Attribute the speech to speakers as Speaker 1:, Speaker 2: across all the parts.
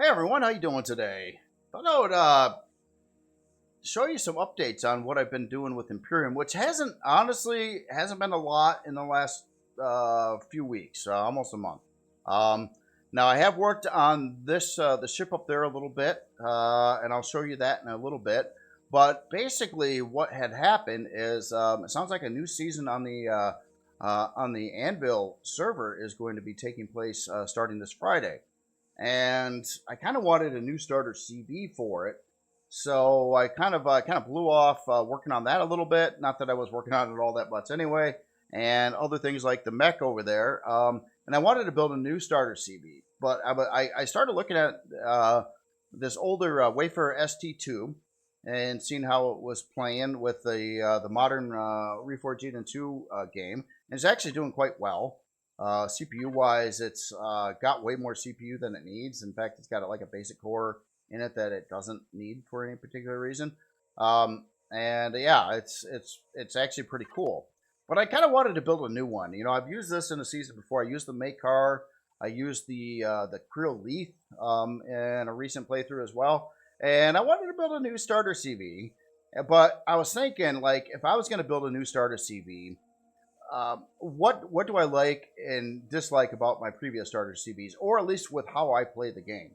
Speaker 1: Hey everyone, how you doing today? Thought I would show you some updates on what I've been doing with Empyrion, which hasn't been a lot in the last few weeks, almost a month. Um, Now I have worked on this the ship up there a little bit, and I'll show you that in a little bit. But basically, what had happened is it sounds like a new season on the Anvil server is going to be taking place starting this Friday, and I kind of wanted a new starter CV for it. So I kind of blew off working on that a little bit. Not that I was working on it all that much anyway, and other things like the Mech over there. And I wanted to build a new starter CV, but I started looking at this older Wayfarer ST2 and seeing how it was playing with the modern Reforged Eden 2 game. And it's actually doing quite well. CPU wise, it's got way more CPU than it needs. In fact, it's got like a basic core in it that it doesn't need for any particular reason. And yeah, it's actually pretty cool. But I kind of wanted to build a new one. You know, I've used this in a season before. I used the Mech car. I used the Krill Leaf in a recent playthrough as well. And I wanted to build a new starter CV. But I was thinking, like, if I was going to build a new starter CV, what do I like and dislike about my previous starter CVs, or at least with how I play the game?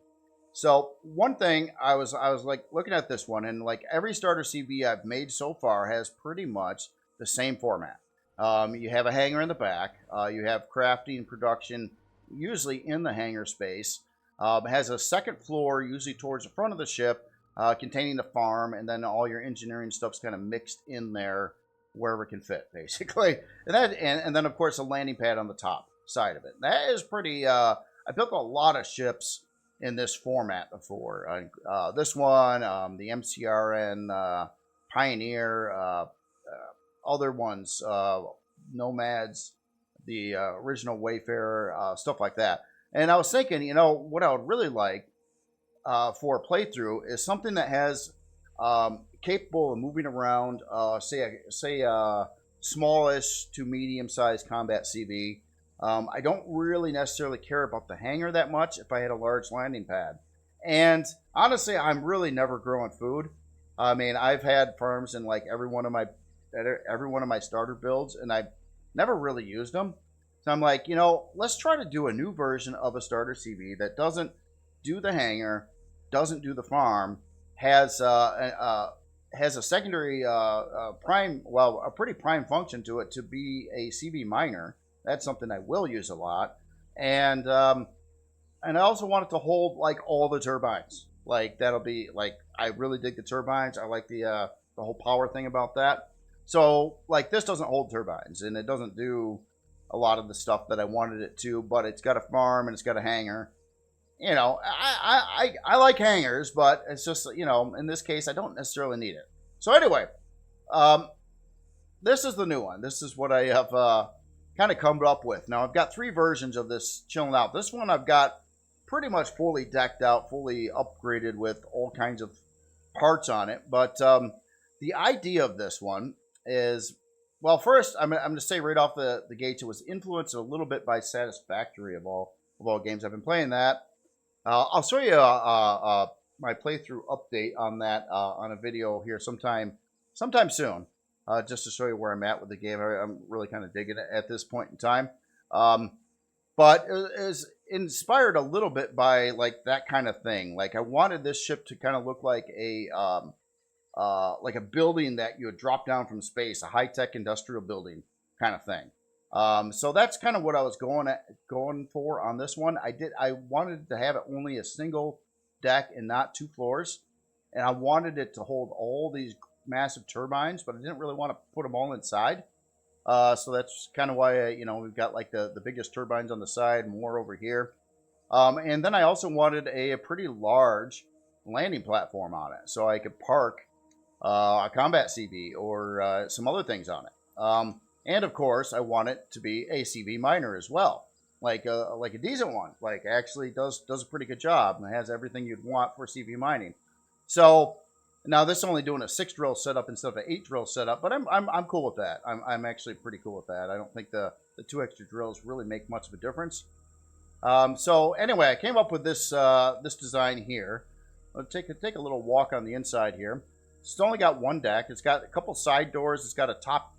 Speaker 1: So one thing I was like looking at this one, and like every starter CV I've made so far has pretty much the same format. You have a hangar in the back. You have crafting production, usually in the hangar space. It has a second floor, usually towards the front of the ship, containing the farm, and then all your engineering stuff's kind of mixed in there wherever it can fit, basically. And then of course a landing pad on the top side of it. That is pretty. I built a lot of ships in this format before. This one, the MCRN, Pioneer, other ones, Nomads, the original Wayfarer, stuff like that. And I was thinking, you know, what I would really like for a playthrough is something that has capable of moving around, say smallish to medium-sized combat CV. I don't really necessarily care about the hangar that much if I had a large landing pad. And honestly, I'm really never growing food. I mean, I've had farms in like every one of my starter builds, and I've never really used them. So I'm like, you know, let's try to do a new version of a starter CV that doesn't do the hangar, doesn't do the farm, has a secondary prime, well, a pretty prime function to it to be a CV miner. That's something I will use a lot, and I also want it to hold like all the turbines. Like that'll be like I really dig the turbines. I like the whole power thing about that. So like this doesn't hold turbines, and it doesn't do a lot of the stuff that I wanted it to. But it's got a farm and it's got a hangar. You know, I like hangars, but it's just, you know, in this case I don't necessarily need it. So anyway, um, this is the new one. This is what I have kind of come up with. Now I've got three versions of this chilling out. This one I've got pretty much fully decked out, fully upgraded with all kinds of parts on it. But the idea of this one is, well, first I'm going to say right off the gate, it was influenced a little bit by Satisfactory of all games. I've been playing that. I'll show you my playthrough update on that on a video here sometime soon, just to show you where I'm at with the game. I'm really kind of digging it at this point in time. But it is inspired a little bit by like that kind of thing. Like I wanted this ship to kind of look like a building that you would drop down from space, a high-tech industrial building kind of thing. So that's kind of what I was going for on this one. I wanted to have it only a single deck and not two floors, and I wanted it to hold all these massive turbines, but I didn't really want to put them all inside. So that's kind of why we've got like the biggest turbines on the side, more over here, and then I also wanted a pretty large landing platform on it, so I could park a combat CV or some other things on it. And of course, I want it to be a CV miner as well, like a decent one. Like actually does a pretty good job and has everything you'd want for CV mining. So now this is only doing a 6 drill setup instead of an 8 drill setup, but I'm cool with that. I'm actually pretty cool with that. I don't think the 2 extra drills really make much of a difference. So anyway, I came up with this this design here. I'll take a little walk on the inside here. It's only got one deck. It's got a couple side doors. It's got a top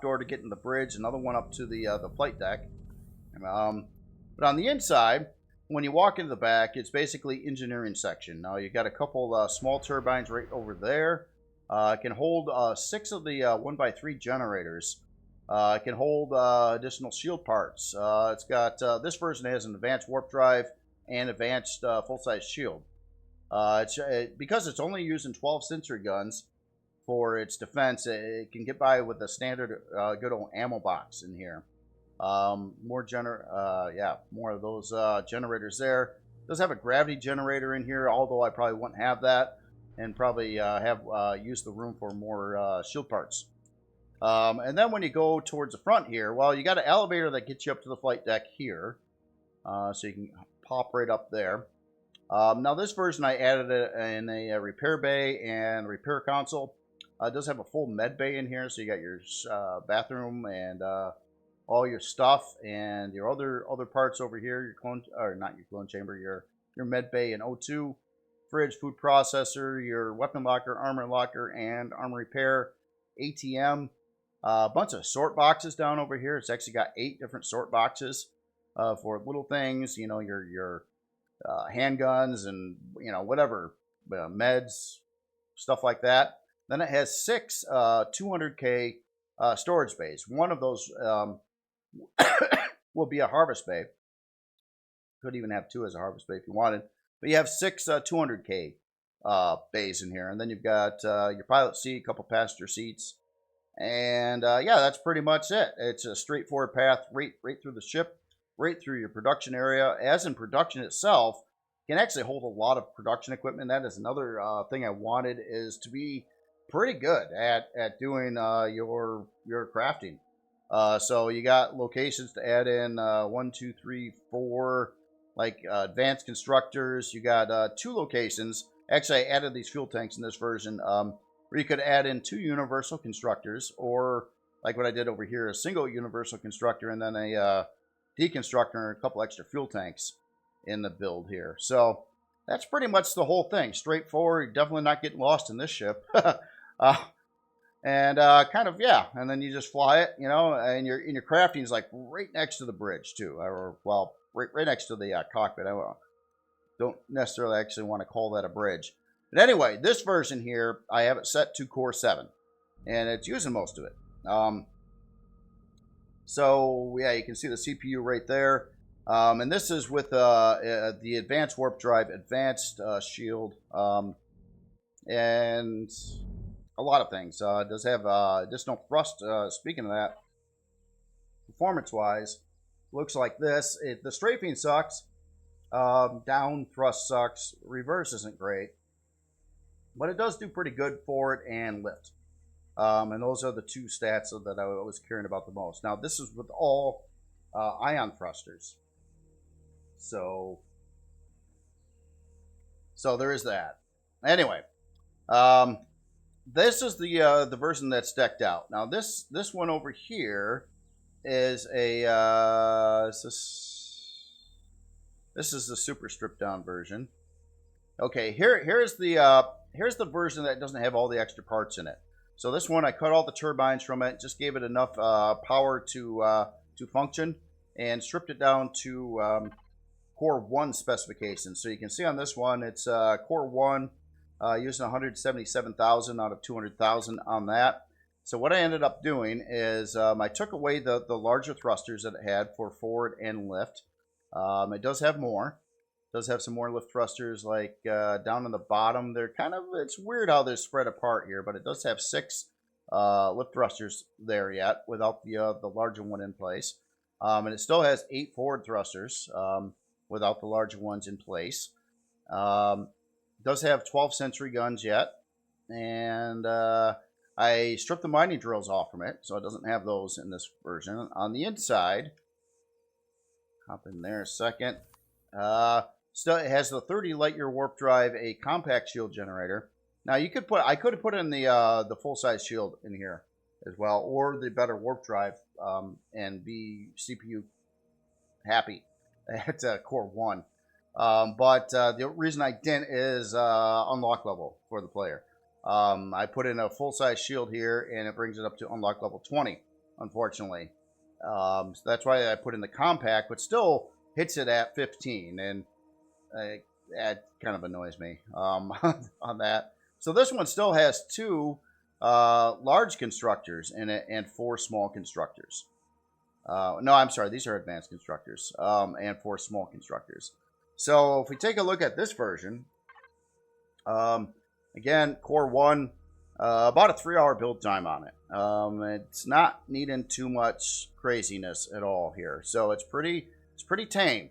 Speaker 1: door to get in the bridge. Another one up to the flight deck. But on the inside, when you walk into the back, it's basically engineering section. Now you got a couple small turbines right over there. It can hold 6 of the 1x3 generators. It can hold additional shield parts. It's got this version has an advanced warp drive and advanced full-size shield. Because it's only using 12 sentry guns for its defense, it can get by with a standard good old ammo box in here. More of those generators there. It does have a gravity generator in here, although I probably wouldn't have that, and probably use the room for more shield parts. And then when you go towards the front here, well, you got an elevator that gets you up to the flight deck here, so you can pop right up there. Now this version I added it in a repair bay and repair console. It does have a full med bay in here, so you got your bathroom and all your stuff and your other parts over here. Your clone, or not your clone chamber, your med bay and O2, fridge, food processor, your weapon locker, armor locker, and armor repair, ATM. A bunch of sort boxes down over here. It's actually got 8 different sort boxes for little things, you know, your handguns and, you know, whatever, meds, stuff like that. Then it has 6 200K storage bays. One of those will be a harvest bay. Could even have 2 as a harvest bay if you wanted. But you have 6 200K bays in here. And then you've got your pilot seat, a couple passenger seats. And yeah, that's pretty much it. It's a straightforward path right through the ship, right through your production area. As in production itself, can actually hold a lot of production equipment. That is another thing I wanted, is to be pretty good at doing your crafting. So you got locations to add in 1, 2, 3, 4, like advanced constructors. You got 2 locations. Actually, I added these fuel tanks in this version. Where you could add in 2 universal constructors, or like what I did over here, a single universal constructor and then a deconstructor and a couple extra fuel tanks in the build here. So that's pretty much the whole thing. Straightforward. You're definitely not getting lost in this ship. And kind of, yeah. And then you just fly it, you know, and your crafting is like right next to the bridge too, or well, right next to the cockpit. I don't necessarily actually want to call that a bridge. But anyway, this version here, I have it set to Core 7, and it's using most of it. So, yeah, you can see the CPU right there. And this is with the Advanced Warp Drive, Advanced Shield, and a lot of things. It does have additional thrust. Speaking of that, performance-wise, looks like this. The strafing sucks. Down thrust sucks. Reverse isn't great. But it does do pretty good forward and lift. And those are the 2 stats that I was caring about the most. Now, this is with all ion thrusters. So there is that. Anyway, this is the version that's decked out. Now, this one over here is a this is the super stripped down version. Okay, here's the version that doesn't have all the extra parts in it. So this one, I cut all the turbines from it, just gave it enough power to function, and stripped it down to Core 1 specifications. So you can see on this one, it's Core 1 using 177,000 out of 200,000 on that. So what I ended up doing is I took away the larger thrusters that it had for forward and lift. It does have more. Does have some more lift thrusters, like down on the bottom. They're kind of, it's weird how they're spread apart here, but it does have 6 lift thrusters there yet, without the larger one in place. And it still has 8 forward thrusters without the larger ones in place. Does have 12 sentry guns yet, and I stripped the mining drills off from it, so it doesn't have those in this version. On the inside, hop in there a second. Still, it has the 30 light year warp drive, a compact shield generator. Now I could have put in the full size shield in here as well, or the better warp drive, and be CPU happy. at core 1. But the reason I didn't is unlock level for the player. I put in a full-size shield here, and it brings it up to unlock level 20, unfortunately. So that's why I put in the compact, but still hits it at 15, and that kind of annoys me on that. So this one still has 2 large constructors in it and 4 small constructors. No, I'm sorry, these are advanced constructors, and 4 small constructors. So if we take a look at this version, again, core 1, about a 3-hour build time on it. It's not needing too much craziness at all here, so it's pretty tame,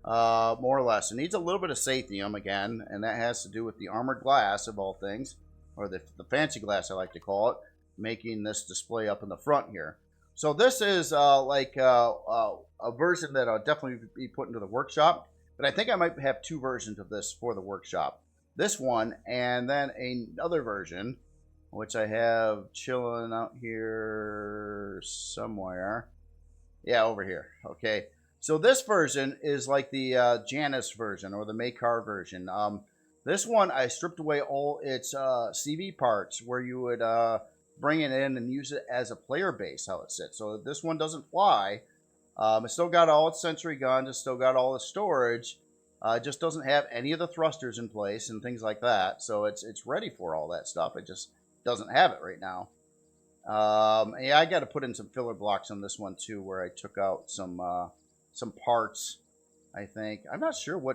Speaker 1: more or less. It needs a little bit of sathium again, and that has to do with the armored glass of all things, or the fancy glass I like to call it, making this display up in the front here. So this is like a version that I'll definitely be put into the workshop, but I think I might have 2 versions of this for the workshop. This one, and then another version, which I have chilling out here somewhere. Yeah, over here. Okay. So this version is like the Janus version or the Mech version. This one, I stripped away all its CV parts where you would bring it in and use it as a player base, how it sits. So this one doesn't fly. It's still got all its sentry guns. It's still got all the storage. It just doesn't have any of the thrusters in place and things like that. So it's ready for all that stuff. It just doesn't have it right now. Yeah, I got to put in some filler blocks on this one too, where I took out some parts. I think I'm not sure why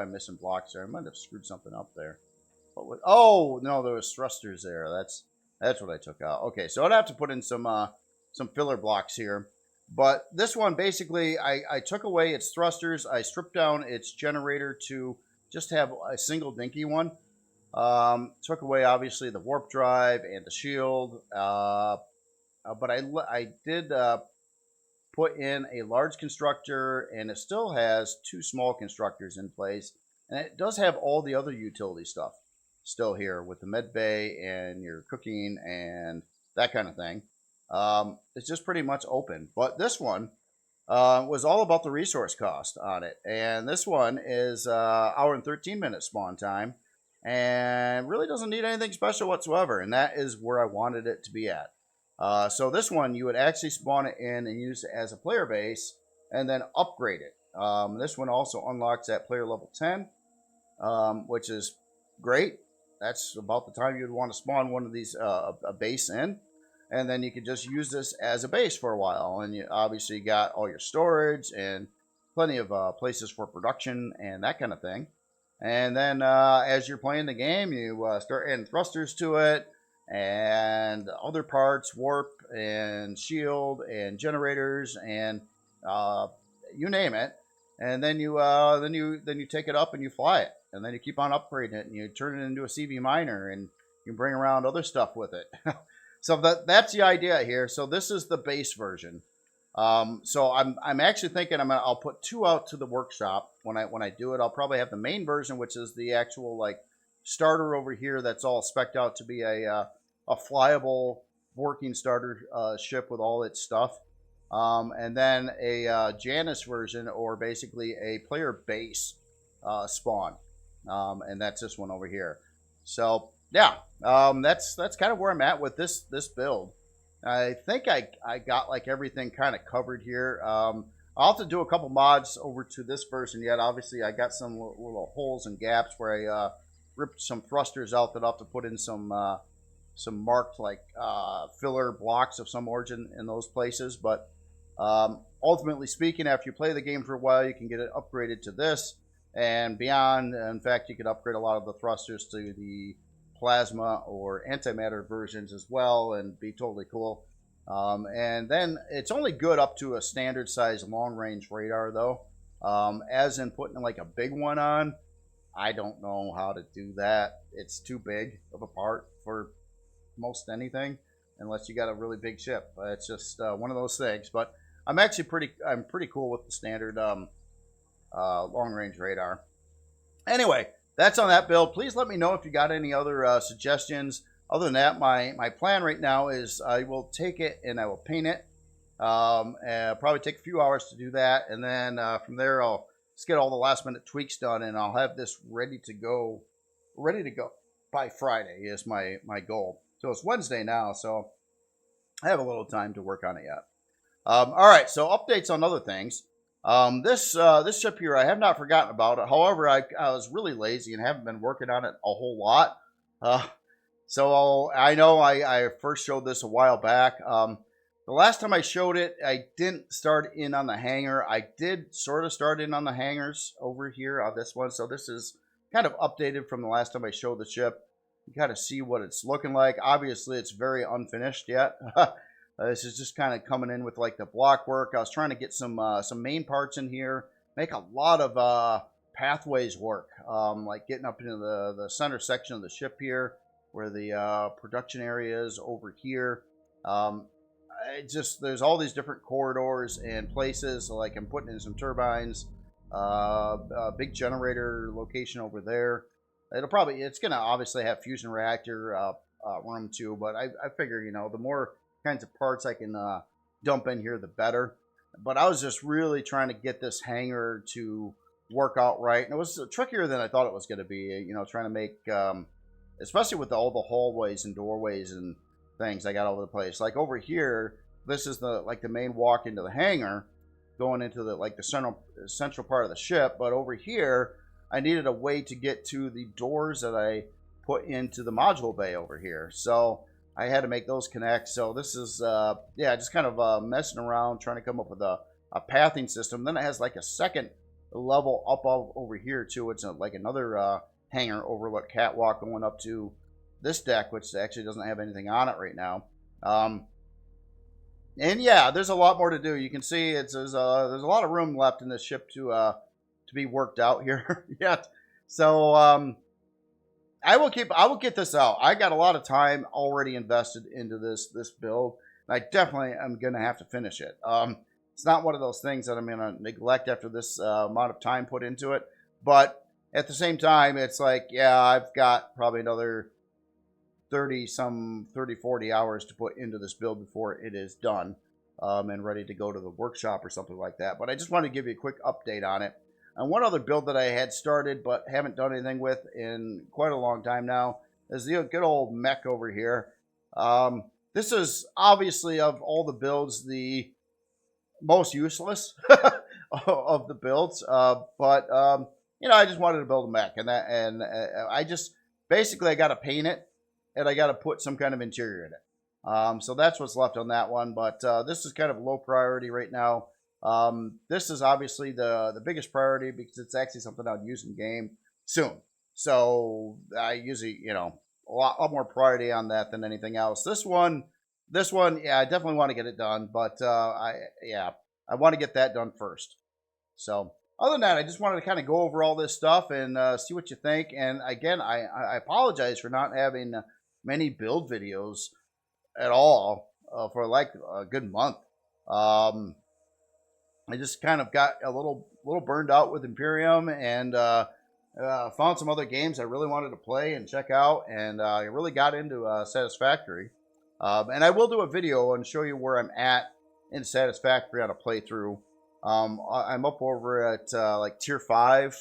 Speaker 1: I'm missing blocks there. I might have screwed something up there. Oh no, there was thrusters there. That's what I took out. Okay, so I'd have to put in some filler blocks here. But this one, basically, I took away its thrusters. I stripped down its generator to just have a single dinky one. Took away, obviously, the warp drive and the shield. But I did put in a large constructor, and it still has 2 small constructors in place. And it does have all the other utility stuff still here with the med bay and your cooking and that kind of thing. It's just pretty much open. But this one was all about the resource cost on it. And this one is hour and 13 minute spawn time and really doesn't need anything special whatsoever. And that is where I wanted it to be at. So this one, you would actually spawn it in and use it as a player base and then upgrade it. This one also unlocks at player level 10, which is great. That's about the time you'd want to spawn one of these, a base in. And then you could just use this as a base for a while. And you obviously got all your storage and plenty of places for production and that kind of thing. And then as you're playing the game, you start adding thrusters to it and other parts, warp and shield and generators and you name it. And then you take it up and you fly it. And then you keep on upgrading it and you turn it into a CV miner and you bring around other stuff with it. So that's the idea here. So this is the base version. So I'm actually thinking I'll put 2 out to the workshop when I do it. I'll probably have the main version, which is the actual like starter over here that's all spec'd out to be a flyable working starter ship with all its stuff. And then a Janus version, or basically a player base spawn. And that's this one over here. So yeah, that's kind of where I'm at with this build. I think I got like everything kind of covered here. I'll have to do a couple mods over to this version yet. Obviously, I got some little holes and gaps where I ripped some thrusters out that I'll have to put in some marked like filler blocks of some origin in those places. But ultimately speaking, after you play the game for a while, you can get it upgraded to this and beyond. In fact, you could upgrade a lot of the thrusters to the plasma or antimatter versions as well and be totally cool. And then it's only good up to a standard size long range radar though. As in putting like a big one on, I don't know how to do that. It's too big of a part for most anything unless you got a really big ship. It's just one of those things. But I'm actually pretty cool with the standard long range radar. Anyway, that's on that build. Please let me know if you got any other suggestions. Other than that, my plan right now is I will take it and I will paint it And probably take a few hours to do that, and then from there I'll just get all the last minute tweaks done, and I'll have this ready to go by Friday is my goal. So it's Wednesday now, so I have a little time to work on it yet. All right, so updates on other things. This ship here, I have not forgotten about it. However, I was really lazy and haven't been working on it a whole lot. So I know I first showed this a while back. The last time I showed it, I didn't start in on the hangar. I did sort of start in on the hangars over here on this one. So this is kind of updated from the last time I showed the ship. You kind of see what it's looking like. Obviously, it's very unfinished yet. This is just kind of coming in with like the block work. I was trying to get some main parts in here, make a lot of pathways work, like getting up into the center section of the ship here, where the production area is over here. There's all these different corridors and places. So like I'm putting in some turbines, a big generator location over there. It's gonna obviously have fusion reactor room too, but I figure, you know, the more kinds of parts I can dump in here, the better. But I was just really trying to get this hangar to work out right, and it was trickier than I thought it was going to be. You know, trying to make, especially with all the hallways and doorways and things I got all over the place. Like over here, this is the main walk into the hangar, going into the central part of the ship. But over here, I needed a way to get to the doors that I put into the module bay over here. So I had to make those connect. So this is, just kind of messing around, trying to come up with a pathing system. Then it has like a second level up over here too. It's like another hangar overlook catwalk going up to this deck, which actually doesn't have anything on it right now. And yeah, there's a lot more to do. You can see there's a lot of room left in this ship to be worked out here yet. So I will get this out. I got a lot of time already invested into this build. And I definitely am going to have to finish it. It's not one of those things that I'm going to neglect after this amount of time put into it. But at the same time, it's like, yeah, I've got probably another 40 hours to put into this build before it is done and ready to go to the workshop or something like that. But I just wanted to give you a quick update on it. And one other build that I had started but haven't done anything with in quite a long time now is the good old Mech over here. This is obviously, of all the builds, the most useless of the builds. But I just wanted to build a Mech, and I just basically I got to paint it and I got to put some kind of interior in it. So that's what's left on that one. But this is kind of low priority right now. This is obviously the biggest priority because it's actually something I'll use in game soon. So I usually, a lot more priority on that than anything else. This one, yeah, I definitely want to get it done, but I want to get that done first. So other than that, I just wanted to kind of go over all this stuff and see what you think. And again, I apologize for not having many build videos at all for like a good month. I just kind of got a little burned out with Empyrion and found some other games I really wanted to play and check out, and I really got into Satisfactory. And I will do a video and show you where I'm at in Satisfactory on a playthrough. I'm up over at like tier 5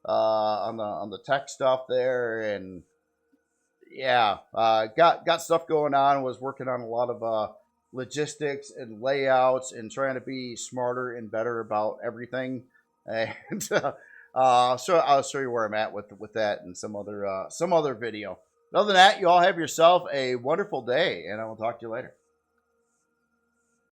Speaker 1: on the tech stuff there, and yeah, got stuff going on. Was working on a lot of logistics and layouts and trying to be smarter and better about everything. And so I'll show you where I'm at with that in some other video. But other than that, you all have yourself a wonderful day, and I will talk to you later.